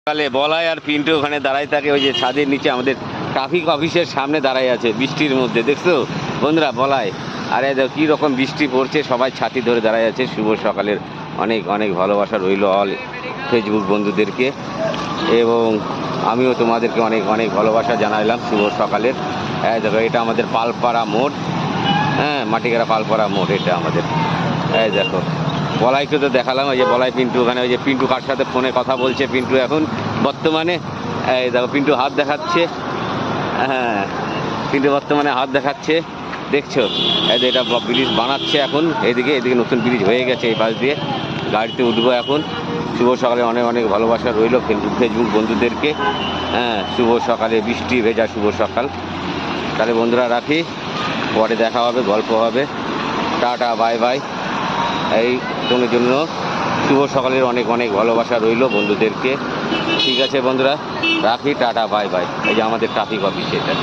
সকালে বলাই আর পিন্টু ওখানে দাঁড়ায় থাকে ওই যে ছাদের নিচে আমাদের ট্রাফিক অফিসের সামনে দাঁড়ায় আছে বৃষ্টির মধ্যে, দেখছো বন্ধুরা বলাই। আরে দেখো কী রকম বৃষ্টি পড়ছে, সবাই ছাতি ধরে দাঁড়ায় আছে। শুভ সকালের অনেক অনেক ভালোবাসা রইল অল ফেসবুক বন্ধুদেরকে, এবং আমিও তোমাদেরকে অনেক অনেক ভালোবাসা জানাইলাম শুভ সকালের। হ্যাঁ দেখো এটা আমাদের পালপাড়া মোড়, হ্যাঁ মাটিগাড়া পালপাড়া মোড় এটা আমাদের। হ্যাঁ দেখো বলাইকে তো দেখালাম, ওই যে বলাই পিন্টু ওখানে, ওই যে পিন্টু কার সাথে ফোনে কথা বলছে পিন্টু এখন বর্তমানে। এই দেখো পিন্টু হাত দেখাচ্ছে, হ্যাঁ পিন্টু বর্তমানে হাত দেখাচ্ছে, দেখছো। এই যে এটা ব্রিজ বানাচ্ছে এখন, এদিকে নতুন ব্রিজ হয়ে গেছে, এই পাশ দিয়ে গাড়িতে উঠবো এখন। শুভ সকালে অনেক অনেক ভালোবাসা রইল ফেসবুক বন্ধুদেরকে। হ্যাঁ শুভ সকালে বৃষ্টি ভেজা শুভ সকাল। তাহলে বন্ধুরা রাখি, পরে দেখা হবে, গল্প হবে। Tata bye bye. এই তোমার জন্য শুভ সকালের অনেক অনেক ভালোবাসা রইল বন্ধুদেরকে। ঠিক আছে বন্ধুরা রাখি, টাটা বাই বাই। এই যে আমাদের ট্রাফিক অফিস এটা।